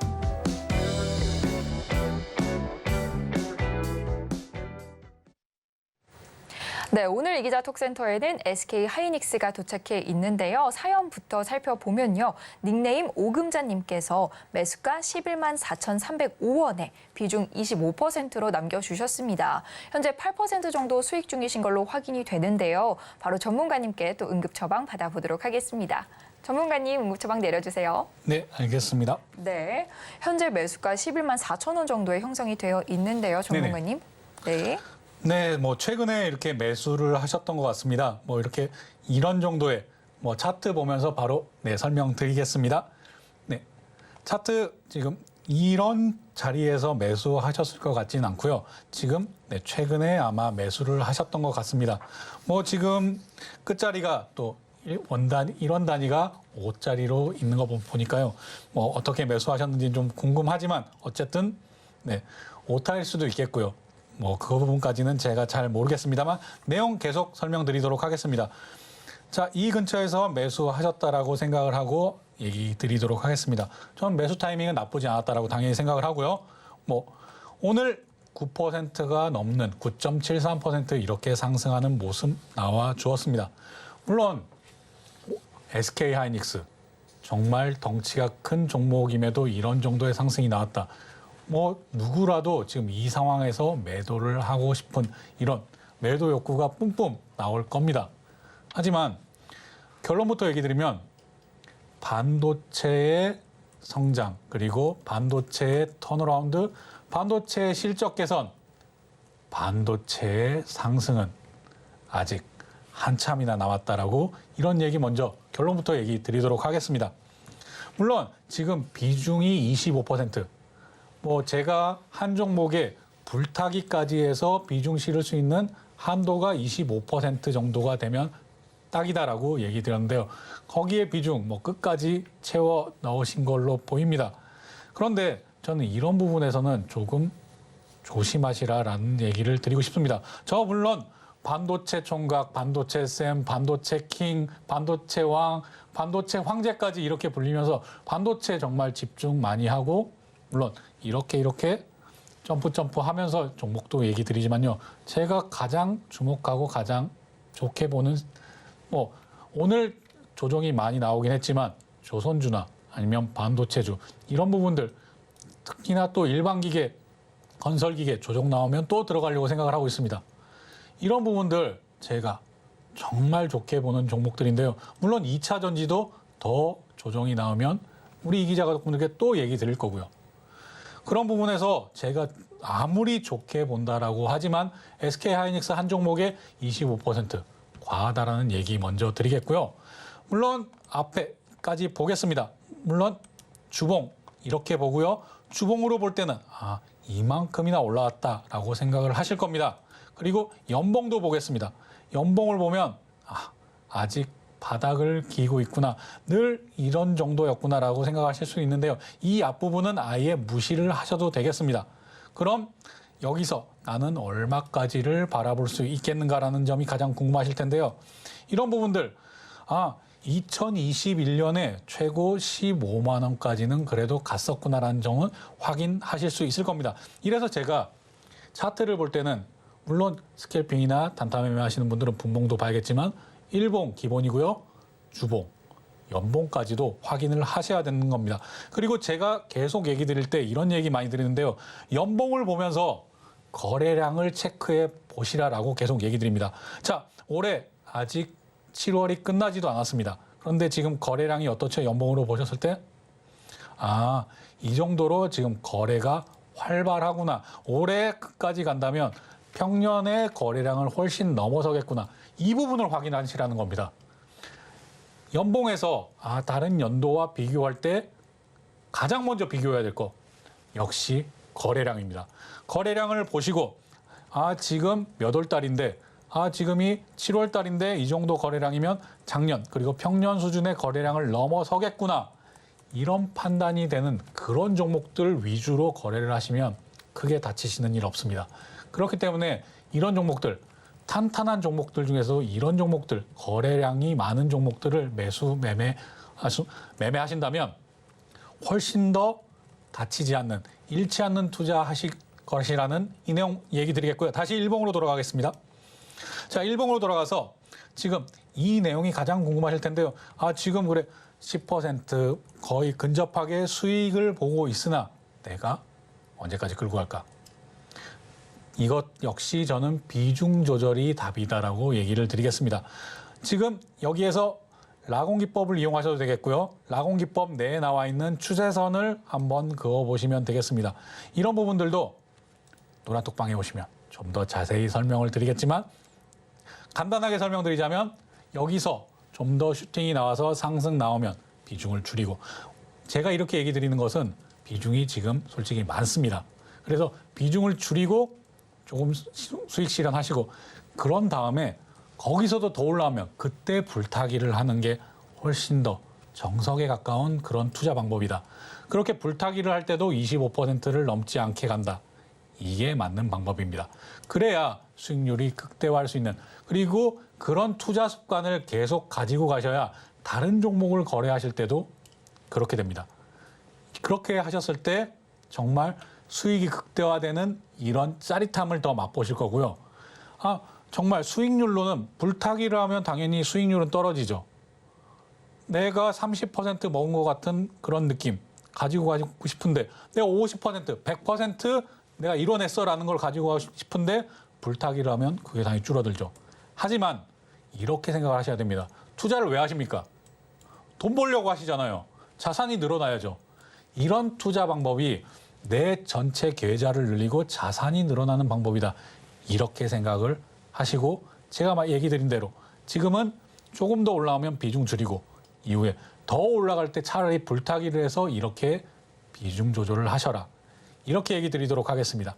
S2: 네, 오늘 이기자 톡센터에는 SK 하이닉스가 도착해 있는데요. 사연부터 살펴보면요. 닉네임 오금자님께서 매수가 11만 4,305원에 비중 25%로 남겨주셨습니다. 현재 8% 정도 수익 중이신 걸로 확인이 되는데요. 바로 전문가님께 또 응급 처방 받아보도록 하겠습니다. 전문가님 응급 처방 내려주세요.
S3: 네, 알겠습니다.
S2: 네, 현재 매수가 11만 4천 원 정도에 형성이 되어 있는데요. 전문가님. 네.
S3: 네, 최근에 이렇게 매수를 하셨던 것 같습니다. 이렇게 이런 정도의 차트 보면서 바로 설명드리겠습니다. 네, 차트 지금 이런 자리에서 매수하셨을 것 같지는 않고요. 지금 최근에 아마 매수를 하셨던 것 같습니다. 지금 끝자리가 또 1원 단위가 5자리로 있는 거 보니까요. 어떻게 매수하셨는지 좀 궁금하지만 어쨌든 오타일 수도 있겠고요. 그 부분까지는 제가 잘 모르겠습니다만 내용 계속 설명드리도록 하겠습니다. 자, 이 근처에서 매수하셨다라고 생각을 하고 얘기 드리도록 하겠습니다. 저는 매수 타이밍은 나쁘지 않았다라고 당연히 생각을 하고요. 오늘 9%가 넘는 9.73% 이렇게 상승하는 모습 나와 주었습니다. 물론 SK 하이닉스 정말 덩치가 큰 종목임에도 이런 정도의 상승이 나왔다. 누구라도 지금 이 상황에서 매도를 하고 싶은 이런 매도 욕구가 뿜뿜 나올 겁니다. 하지만 결론부터 얘기 드리면 반도체의 성장 그리고 반도체의 턴어라운드, 반도체의 실적 개선, 반도체의 상승은 아직 한참이나 남았다라고 이런 얘기 먼저 결론부터 얘기 드리도록 하겠습니다. 물론 지금 비중이 25%, 뭐 제가 한 종목에 불타기까지 해서 비중 실을 수 있는 한도가 25% 정도가 되면 딱이다라고 얘기 드렸는데요. 거기에 비중 뭐 끝까지 채워 넣으신 걸로 보입니다. 그런데 저는 이런 부분에서는 조금 조심하시라라는 얘기를 드리고 싶습니다. 저 물론 반도체 총각, 반도체 쌤, 반도체 킹, 반도체 왕, 반도체 황제까지 이렇게 불리면서 반도체 정말 집중 많이 하고 물론 이렇게 점프 하면서 종목도 얘기 드리지만요. 제가 가장 주목하고 가장 좋게 보는 뭐 오늘 조정이 많이 나오긴 했지만 조선주나 아니면 반도체주 이런 부분들 특히나 또 일반기계, 건설기계 조정 나오면 또 들어가려고 생각을 하고 있습니다. 이런 부분들 제가 정말 좋게 보는 종목들인데요. 물론 2차 전지도 더 조정이 나오면 우리 이 기자분들께 또 얘기 드릴 거고요. 그런 부분에서 제가 아무리 좋게 본다라고 하지만 SK하이닉스 한 종목에 25% 과하다라는 얘기 먼저 드리겠고요. 물론 앞에까지 보겠습니다. 물론 주봉 이렇게 보고요. 주봉으로 볼 때는 이만큼이나 올라왔다라고 생각을 하실 겁니다. 그리고 연봉도 보겠습니다. 연봉을 보면 아직 바닥을 기고 있구나. 늘 이런 정도였구나라고 생각하실 수 있는데요. 이 앞부분은 아예 무시를 하셔도 되겠습니다. 그럼 여기서 나는 얼마까지를 바라볼 수 있겠는가라는 점이 가장 궁금하실 텐데요. 이런 부분들 2021년에 최고 15만 원까지는 그래도 갔었구나라는 점은 확인하실 수 있을 겁니다. 이래서 제가 차트를 볼 때는 물론 스캘핑이나 단타 매매 하시는 분들은 분봉도 봐야겠지만 일봉 기본이고요. 주봉, 연봉까지도 확인을 하셔야 되는 겁니다. 그리고 제가 계속 얘기 드릴 때 이런 얘기 많이 드리는데요. 연봉을 보면서 거래량을 체크해 보시라라고 계속 얘기 드립니다. 자, 올해 아직 7월이 끝나지도 않았습니다. 그런데 지금 거래량이 어떻죠? 연봉으로 보셨을 때? 이 정도로 지금 거래가 활발하구나. 올해 끝까지 간다면 평년의 거래량을 훨씬 넘어서겠구나. 이 부분을 확인하시라는 겁니다. 연봉에서 다른 연도와 비교할 때 가장 먼저 비교해야 될 거 역시 거래량입니다. 거래량을 보시고 지금 몇 월 달인데 지금이 7월 달인데 이 정도 거래량이면 작년 그리고 평년 수준의 거래량을 넘어서겠구나. 이런 판단이 되는 그런 종목들 위주로 거래를 하시면 크게 다치시는 일 없습니다. 그렇기 때문에 이런 종목들, 탄탄한 종목들 중에서 이런 종목들, 거래량이 많은 종목들을 매매하신다면 훨씬 더 다치지 않는, 잃지 않는 투자하실 것이라는 이 내용 얘기 드리겠고요. 다시 일봉으로 돌아가겠습니다. 자, 일봉으로 돌아가서 지금 이 내용이 가장 궁금하실 텐데요. 지금 그래 10% 거의 근접하게 수익을 보고 있으나 내가 언제까지 끌고 갈까? 이것 역시 저는 비중 조절이 답이다라고 얘기를 드리겠습니다. 지금 여기에서 라공기법을 이용하셔도 되겠고요. 라공기법 내에 나와 있는 추세선을 한번 그어보시면 되겠습니다. 이런 부분들도 노란톡방에 오시면 좀 더 자세히 설명을 드리겠지만 간단하게 설명드리자면 여기서 좀 더 슈팅이 나와서 상승 나오면 비중을 줄이고 제가 이렇게 얘기 드리는 것은 비중이 지금 솔직히 많습니다. 그래서 비중을 줄이고 조금 수익 실현하시고 그런 다음에 거기서도 더 올라오면 그때 불타기를 하는 게 훨씬 더 정석에 가까운 그런 투자 방법이다. 그렇게 불타기를 할 때도 25%를 넘지 않게 간다. 이게 맞는 방법입니다. 그래야 수익률이 극대화할 수 있는 그리고 그런 투자 습관을 계속 가지고 가셔야 다른 종목을 거래하실 때도 그렇게 됩니다. 그렇게 하셨을 때 정말 수익이 극대화되는 이런 짜릿함을 더 맛보실 거고요. 정말 수익률로는 불타기를 하면 당연히 수익률은 떨어지죠. 내가 30% 먹은 것 같은 그런 느낌 가지고 가고 싶은데 내가 50%, 100% 내가 이뤄냈어라는 걸 가지고 가고 싶은데 불타기를 하면 그게 당연히 줄어들죠. 하지만 이렇게 생각을 하셔야 됩니다. 투자를 왜 하십니까? 돈 벌려고 하시잖아요. 자산이 늘어나야죠. 이런 투자 방법이 내 전체 계좌를 늘리고 자산이 늘어나는 방법이다. 이렇게 생각을 하시고 제가 얘기 드린 대로 지금은 조금 더 올라오면 비중 줄이고 이후에 더 올라갈 때 차라리 불타기를 해서 이렇게 비중 조절을 하셔라. 이렇게 얘기 드리도록 하겠습니다.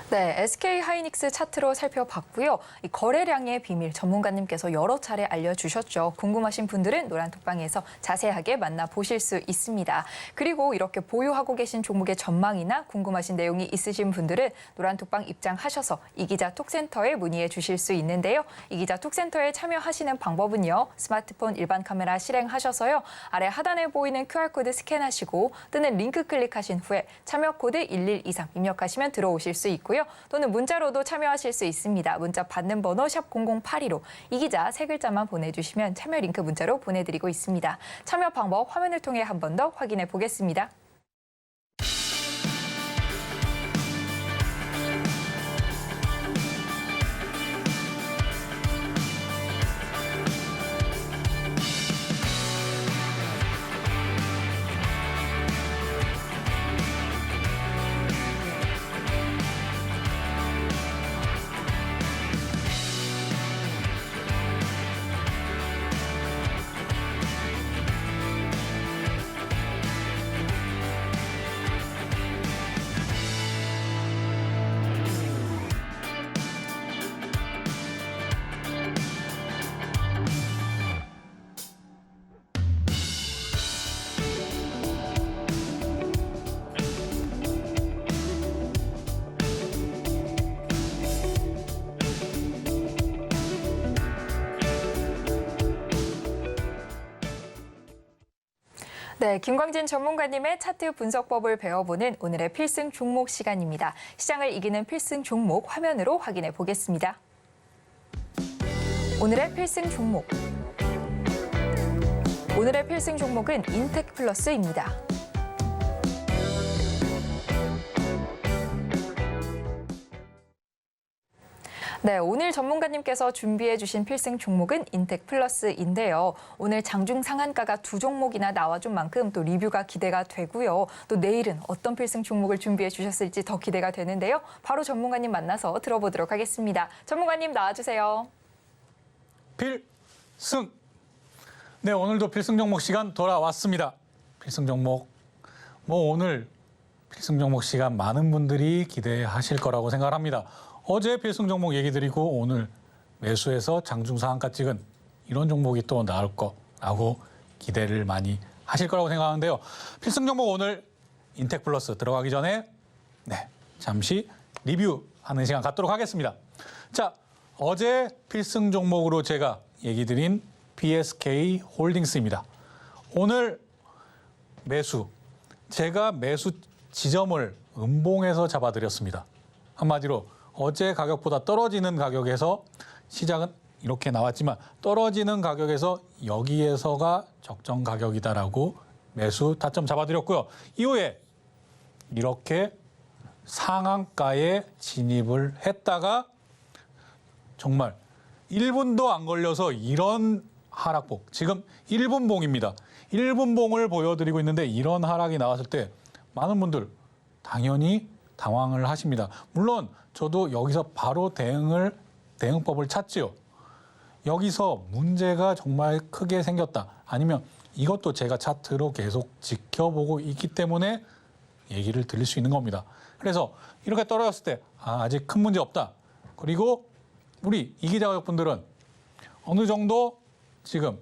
S2: 네, SK 하이닉스 차트로 살펴봤고요. 이 거래량의 비밀 전문가님께서 여러 차례 알려주셨죠. 궁금하신 분들은 노란톡방에서 자세하게 만나보실 수 있습니다. 그리고 이렇게 보유하고 계신 종목의 전망이나 궁금하신 내용이 있으신 분들은 노란톡방 입장하셔서 이기자 톡센터에 문의해 주실 수 있는데요. 이기자 톡센터에 참여하시는 방법은요. 스마트폰 일반 카메라 실행하셔서요. 아래 하단에 보이는 QR코드 스캔하시고 뜨는 링크 클릭하신 후에 참여 코드 1123 입력하시면 들어오실 수 있고요. 또는 문자로도 참여하실 수 있습니다. 문자 받는 번호 샵 0082로 이기자 세 글자만 보내주시면 참여 링크 문자로 보내드리고 있습니다. 참여 방법 화면을 통해 한 번 더 확인해 보겠습니다. 네, 김광진 전문가님의 차트 분석법을 배워보는 오늘의 필승 종목 시간입니다. 시장을 이기는 필승 종목 화면으로 확인해 보겠습니다. 오늘의 필승 종목. 오늘의 필승 종목은 인텍플러스입니다. 네, 오늘 전문가님께서 준비해 주신 필승 종목은 인텍플러스인데요. 오늘 장중 상한가가 두 종목이나 나와준 만큼 또 리뷰가 기대가 되고요. 또 내일은 어떤 필승 종목을 준비해 주셨을지 더 기대가 되는데요. 바로 전문가님 만나서 들어보도록 하겠습니다. 전문가님 나와주세요.
S3: 필승! 네, 오늘도 필승 종목 시간 돌아왔습니다. 필승 종목. 오늘 필승 종목 시간 많은 분들이 기대하실 거라고 생각합니다. 어제 필승 종목 얘기 드리고 오늘 매수해서 장중 상한가 찍은 이런 종목이 또 나올 거라고 기대를 많이 하실 거라고 생각하는데요. 필승 종목 오늘 인텍플러스 들어가기 전에 잠시 리뷰하는 시간 갖도록 하겠습니다. 자, 어제 필승 종목으로 제가 얘기 드린 PSK 홀딩스입니다. 오늘 매수, 제가 매수 지점을 음봉에서 잡아드렸습니다. 한마디로 어제 가격보다 떨어지는 가격에서 시장은 이렇게 나왔지만 떨어지는 가격에서 여기에서가 적정 가격이다라고 매수 타점 잡아드렸고요. 이후에 이렇게 상한가에 진입을 했다가 정말 1분도 안 걸려서 이런 하락폭, 지금 1분봉입니다. 1분봉을 보여드리고 있는데 이런 하락이 나왔을 때 많은 분들 당연히 당황을 하십니다. 물론 저도 여기서 바로 대응법을 찾지요. 여기서 문제가 정말 크게 생겼다. 아니면 이것도 제가 차트로 계속 지켜보고 있기 때문에 얘기를 드릴 수 있는 겁니다. 그래서 이렇게 떨어졌을 때 아직 큰 문제 없다. 그리고 우리 이기자 가족분들은 어느 정도 지금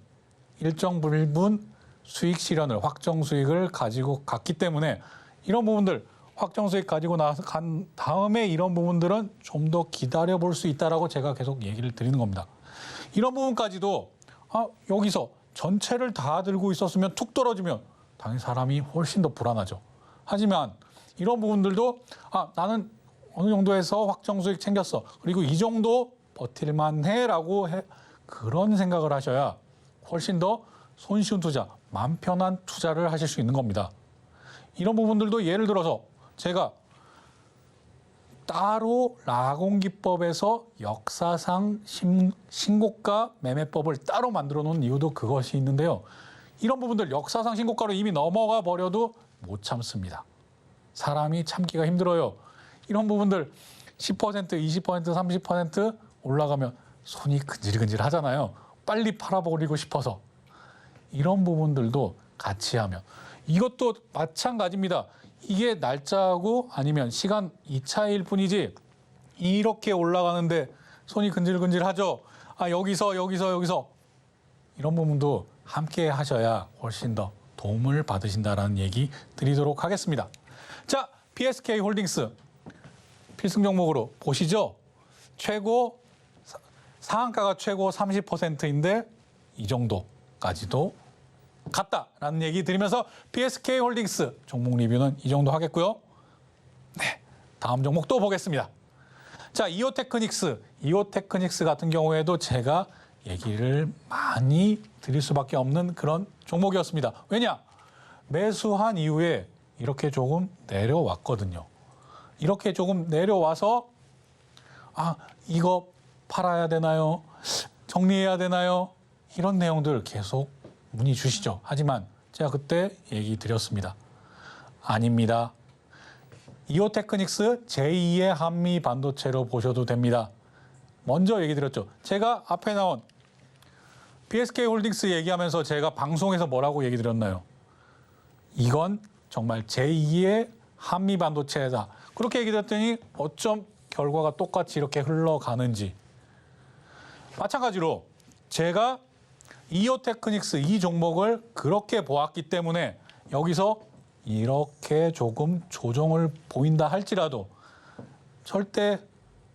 S3: 일정 부분 수익 실현을, 확정 수익을 가지고 갔기 때문에 이런 부분들 확정 수익 가지고 나서 간 다음에 이런 부분들은 좀 더 기다려 볼 수 있다라고 제가 계속 얘기를 드리는 겁니다. 이런 부분까지도 여기서 전체를 다 들고 있었으면 툭 떨어지면 당연히 사람이 훨씬 더 불안하죠. 하지만 이런 부분들도 나는 어느 정도에서 확정 수익 챙겼어. 그리고 이 정도 버틸만 해라고 그런 생각을 하셔야 훨씬 더 손쉬운 투자, 마음 편한 투자를 하실 수 있는 겁니다. 이런 부분들도 예를 들어서 제가 따로 라공기법에서 역사상 신고가 매매법을 따로 만들어 놓은 이유도 그것이 있는데요. 이런 부분들 역사상 신고가로 이미 넘어가 버려도 못 참습니다. 사람이 참기가 힘들어요. 이런 부분들 10%, 20%, 30% 올라가면 손이 근질근질 하잖아요. 빨리 팔아버리고 싶어서. 이런 부분들도 같이 하면 이것도 마찬가지입니다. 이게 날짜하고 아니면 시간 이 차이일 뿐이지 이렇게 올라가는데 손이 근질근질하죠. 아, 여기서 이런 부분도 함께 하셔야 훨씬 더 도움을 받으신다라는 얘기 드리도록 하겠습니다. 자, PSK 홀딩스 필승 종목으로 보시죠. 최고 상한가가 최고 30%인데 이 정도까지도 갔다라는 얘기 드리면서 PSK 홀딩스 종목 리뷰는 이 정도 하겠고요. 네, 다음 종목 또 보겠습니다. 자, 이오테크닉스 같은 경우에도 제가 얘기를 많이 드릴 수밖에 없는 그런 종목이었습니다. 왜냐? 매수한 이후에 이렇게 조금 내려왔거든요. 이렇게 조금 내려와서 아, 이거 팔아야 되나요? 정리해야 되나요? 이런 내용들 계속 문의 주시죠. 하지만 제가 그때 얘기 드렸습니다. 아닙니다. 이오테크닉스 제2의 한미 반도체로 보셔도 됩니다. 먼저 얘기 드렸죠. 제가 앞에 나온 PSK 홀딩스 얘기하면서 제가 방송에서 뭐라고 얘기 드렸나요? 이건 정말 제2의 한미 반도체다. 그렇게 얘기 드렸더니 어쩜 결과가 똑같이 이렇게 흘러가는지. 마찬가지로 제가 이오테크닉스 이 종목을 그렇게 보았기 때문에 여기서 이렇게 조금 조정을 보인다 할지라도 절대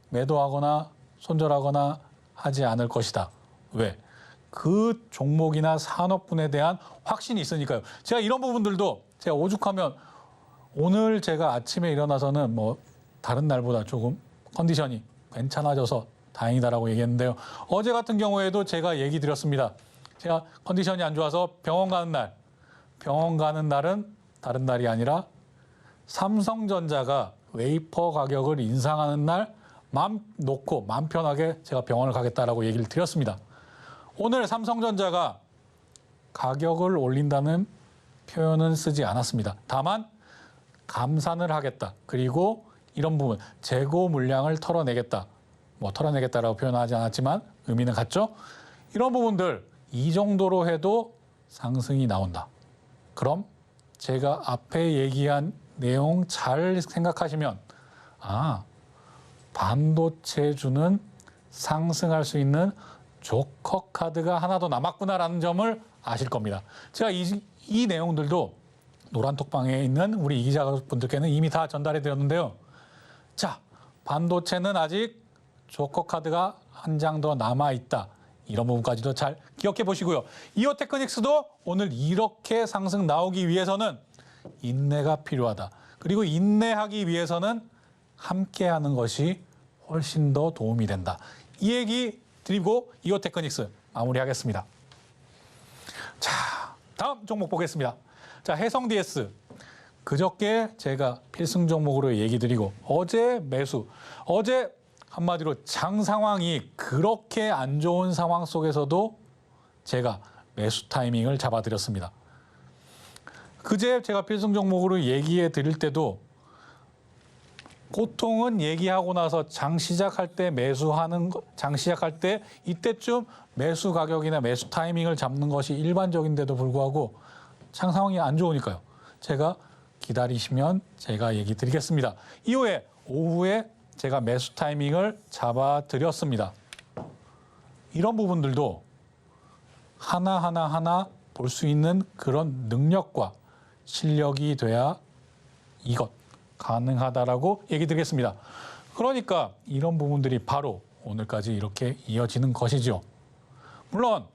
S3: 매도하거나 손절하거나 하지 않을 것이다. 왜? 그 종목이나 산업군에 대한 확신이 있으니까요. 제가 이런 부분들도 제가 오죽하면 오늘 제가 아침에 일어나서는 뭐 다른 날보다 조금 컨디션이 괜찮아져서 다행이다라고 얘기했는데요. 어제 같은 경우에도 제가 얘기 드렸습니다. 제가 컨디션이 안 좋아서 병원 가는 날은 다른 날이 아니라 삼성전자가 웨이퍼 가격을 인상하는 날 맘 놓고 맘 편하게 제가 병원을 가겠다라고 얘기를 드렸습니다. 오늘 삼성전자가 가격을 올린다는 표현은 쓰지 않았습니다. 다만 감산을 하겠다. 그리고 이런 부분 재고 물량을 털어내겠다. 뭐 털어내겠다라고 표현하지 않았지만 의미는 같죠? 이런 부분들 이 정도로 해도 상승이 나온다. 그럼 제가 앞에 얘기한 내용 잘 생각하시면 아, 반도체주는 상승할 수 있는 조커 카드가 하나 더 남았구나라는 점을 아실 겁니다. 제가 이 내용들도 노란톡방에 있는 우리 이기자분들께는 이미 다 전달해 드렸는데요. 자, 반도체는 아직 조커 카드가 한 장 더 남아있다. 이런 부분까지도 잘 기억해 보시고요. 이오테크닉스도 오늘 이렇게 상승 나오기 위해서는 인내가 필요하다. 그리고 인내하기 위해서는 함께하는 것이 훨씬 더 도움이 된다. 이 얘기 드리고 이오테크닉스 마무리하겠습니다. 자, 다음 종목 보겠습니다. 자, 해성 DS. 그저께 제가 필승 종목으로 얘기 드리고 어제 매수. 어제 한마디로 장 상황이 그렇게 안 좋은 상황 속에서도 제가 매수 타이밍을 잡아드렸습니다. 그제 제가 필승 종목으로 얘기해 드릴 때도 보통은 얘기하고 나서 장 시작할 때 장 시작할 때 이때쯤 매수 가격이나 매수 타이밍을 잡는 것이 일반적인데도 불구하고 장 상황이 안 좋으니까요. 제가 기다리시면 제가 얘기 드리겠습니다. 이후에 오후에 제가 매수 타이밍을 잡아드렸습니다. 이런 부분들도 하나하나 볼 수 있는 그런 능력과 실력이 돼야 이것 가능하다라고 얘기 드리겠습니다. 그러니까 이런 부분들이 바로 오늘까지 이렇게 이어지는 것이죠. 물론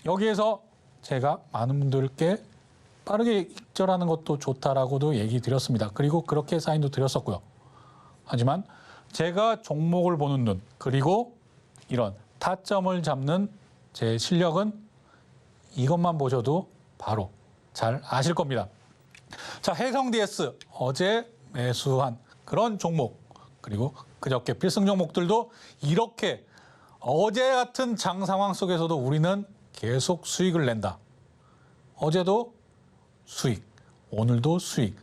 S3: 여기에서 제가 많은 분들께 빠르게 익절하는 것도 좋다라고도 얘기 드렸습니다. 그리고 그렇게 사인도 드렸었고요. 하지만 제가 종목을 보는 눈 그리고 이런 타점을 잡는 제 실력은 이것만 보셔도 바로 잘 아실 겁니다. 자, 해성 DS 어제 매수한 그런 종목 그리고 그저께 필승 종목들도 이렇게 어제 같은 장 상황 속에서도 우리는 계속 수익을 낸다. 어제도 수익, 오늘도 수익,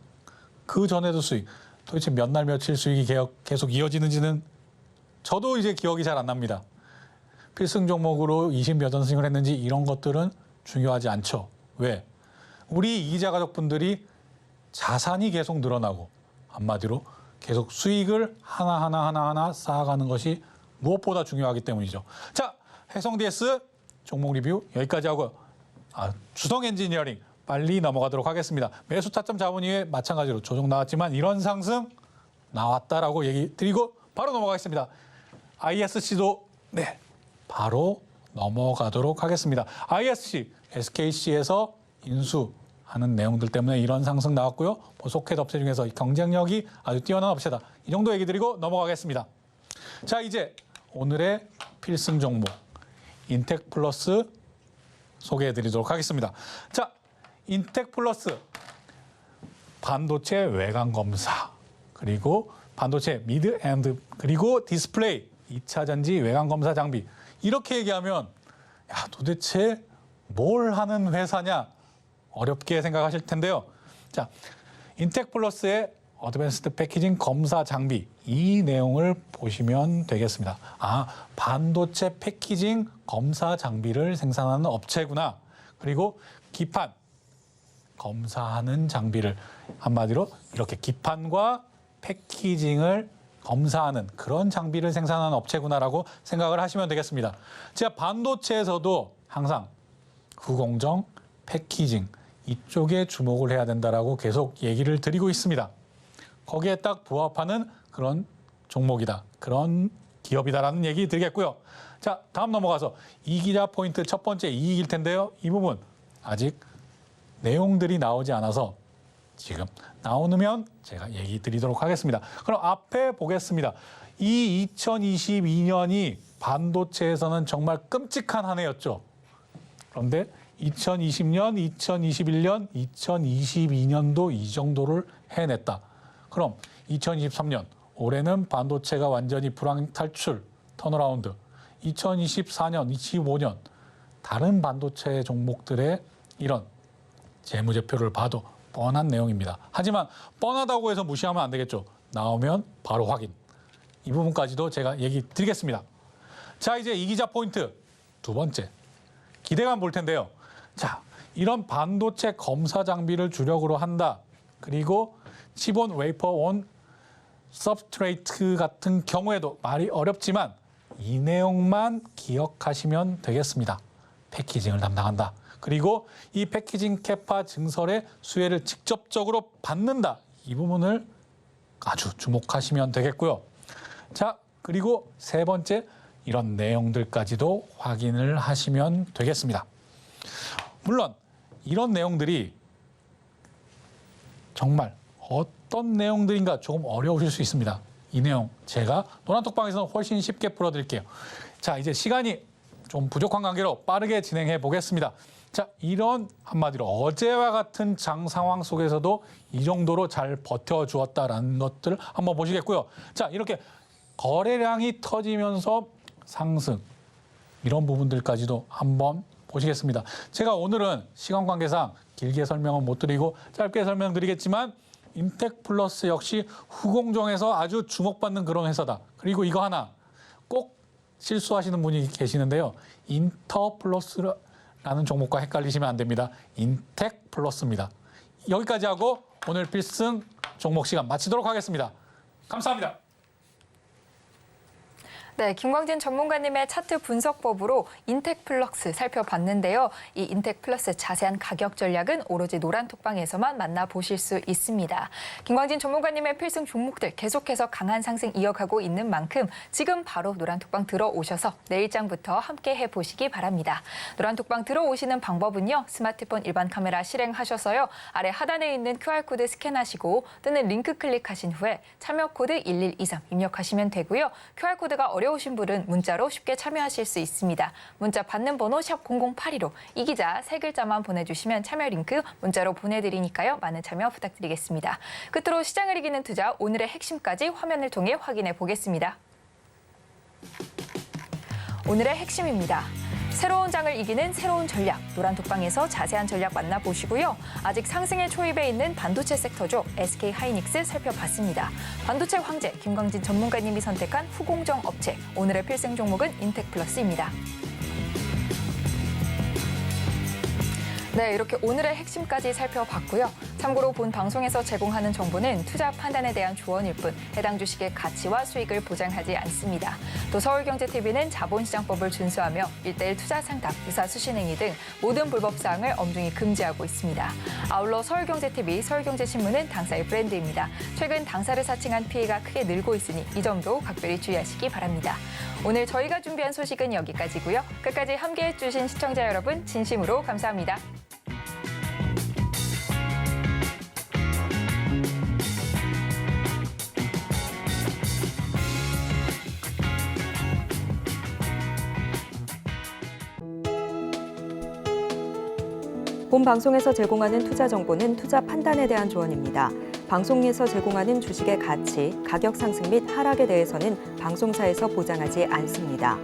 S3: 그 전에도 수익. 도대체 몇 날 며칠 수익이 계속 이어지는지는 저도 이제 기억이 잘 안 납니다. 필승 종목으로 20몇 원 수익을 했는지 이런 것들은 중요하지 않죠. 왜? 우리 이기자 가족분들이 자산이 계속 늘어나고 한마디로 계속 수익을 하나하나 쌓아가는 것이 무엇보다 중요하기 때문이죠. 자, 해성 DS 종목 리뷰 여기까지 하고 주성 엔지니어링 빨리 넘어가도록 하겠습니다. 매수 타점 잡은 이후에 마찬가지로 조정 나왔지만 이런 상승 나왔다라고 얘기 드리고 바로 넘어가겠습니다. ISC도 네, 바로 넘어가도록 하겠습니다. ISC, SKC에서 인수하는 내용들 때문에 이런 상승 나왔고요. 소켓 업체 중에서 경쟁력이 아주 뛰어난 업체다. 이 정도 얘기 드리고 넘어가겠습니다. 자, 이제 오늘의 필승 종목 인텍플러스 소개해 드리도록 하겠습니다. 자, 인텍플러스 반도체 외관 검사 그리고 반도체 미드 엔드 그리고 디스플레이 2차 전지 외관 검사 장비 이렇게 얘기하면 야, 도대체 뭘 하는 회사냐 어렵게 생각하실 텐데요. 자, 인텍플러스의 어드밴스드 패키징 검사 장비 이 내용을 보시면 되겠습니다. 반도체 패키징 검사 장비를 생산하는 업체구나. 그리고 기판 검사하는 장비를 한마디로 이렇게 기판과 패키징을 검사하는 그런 장비를 생산하는 업체구나라고 생각을 하시면 되겠습니다. 제가 반도체에서도 항상 후공정, 패키징 이쪽에 주목을 해야 된다라고 계속 얘기를 드리고 있습니다. 거기에 딱 부합하는 그런 종목이다. 그런 기업이다라는 얘기 드리겠고요. 자, 다음 넘어가서 이기자 포인트 첫 번째 이익일 텐데요. 이 부분 아직 내용들이 나오지 않아서 지금 나오면 제가 얘기 드리도록 하겠습니다. 그럼 앞에 보겠습니다. 이 2022년이 반도체에서는 정말 끔찍한 한 해였죠. 그런데 2020년, 2021년, 2022년도 이 정도를 해냈다. 그럼 2023년 올해는 반도체가 완전히 불황 탈출, 턴어라운드. 2024년, 25년 다른 반도체 종목들의 이런 재무제표를 봐도 뻔한 내용입니다. 하지만 뻔하다고 해서 무시하면 안 되겠죠. 나오면 바로 확인. 이 부분까지도 제가 얘기 드리겠습니다. 자, 이제 이기자 포인트 두 번째. 기대감 볼 텐데요. 자, 이런 반도체 검사 장비를 주력으로 한다. 그리고 칩온 웨이퍼 온 서브스트레이트 같은 경우에도 말이 어렵지만 이 내용만 기억하시면 되겠습니다. 패키징을 담당한다. 그리고 이 패키징 캐파 증설의 수혜를 직접적으로 받는다. 이 부분을 아주 주목하시면 되겠고요. 자, 그리고 세 번째 이런 내용들까지도 확인을 하시면 되겠습니다. 물론 이런 내용들이 정말 어떤 내용들인가 조금 어려우실 수 있습니다. 이 내용 제가 노란톡방에서는 훨씬 쉽게 풀어드릴게요. 자, 이제 시간이 좀 부족한 관계로 빠르게 진행해 보겠습니다. 자, 이런 한마디로 어제와 같은 장 상황 속에서도 이 정도로 잘 버텨주었다라는 것들을 한번 보시겠고요. 자, 이렇게 거래량이 터지면서 상승 이런 부분들까지도 한번 보시겠습니다. 제가 오늘은 시간 관계상 길게 설명은 못 드리고 짧게 설명드리겠지만 인텍플러스 역시 후공정에서 아주 주목받는 그런 회사다. 그리고 이거 하나 꼭 실수하시는 분이 계시는데요. 인터플러스라는 종목과 헷갈리시면 안 됩니다. 인텍플러스입니다. 여기까지 하고 오늘 필승 종목 시간 마치도록 하겠습니다. 감사합니다.
S2: 네, 김광진 전문가님의 차트 분석법으로 인텍플러스 살펴봤는데요. 이 인텍플러스 자세한 가격 전략은 오로지 노란톡방에서만 만나보실 수 있습니다. 김광진 전문가님의 필승 종목들 계속해서 강한 상승 이어가고 있는 만큼 지금 바로 노란톡방 들어오셔서 내일장부터 함께 해보시기 바랍니다. 노란톡방 들어오시는 방법은요. 스마트폰 일반 카메라 실행하셔서요. 아래 하단에 있는 QR코드 스캔하시고 뜨는 링크 클릭하신 후에 참여 코드 1123 입력하시면 되고요. QR코드가 어려우신 분은 문자로 쉽게 참여하실 수 있습니다. 문자 받는 번호 샵 0082로 이 기자 세 글자만 보내주시면 참여 링크 문자로 보내드리니까요. 많은 참여 부탁드리겠습니다. 끝으로 시장을 이기는 투자 오늘의 핵심까지 화면을 통해 확인해 보겠습니다. 오늘의 핵심입니다. 새로운 장을 이기는 새로운 전략, 노란톡방에서 자세한 전략 만나보시고요. 아직 상승의 초입에 있는 반도체 섹터죠. SK하이닉스 살펴봤습니다. 반도체 황제 김광진 전문가님이 선택한 후공정 업체, 오늘의 필승 종목은 인텍플러스입니다. 네, 이렇게 오늘의 핵심까지 살펴봤고요. 참고로 본 방송에서 제공하는 정보는 투자 판단에 대한 조언일 뿐 해당 주식의 가치와 수익을 보장하지 않습니다. 또 서울경제TV는 자본시장법을 준수하며 1:1 투자 상담, 유사 수신행위 등 모든 불법 사항을 엄중히 금지하고 있습니다. 아울러 서울경제TV, 서울경제신문은 당사의 브랜드입니다. 최근 당사를 사칭한 피해가 크게 늘고 있으니 이 점도 각별히 주의하시기 바랍니다. 오늘 저희가 준비한 소식은 여기까지고요. 끝까지 함께해 주신 시청자 여러분 진심으로 감사합니다.
S1: 본 방송에서 제공하는 투자 정보는 투자 판단에 대한 조언입니다. 방송에서 제공하는 주식의 가치, 가격 상승 및 하락에 대해서는 방송사에서 보장하지 않습니다.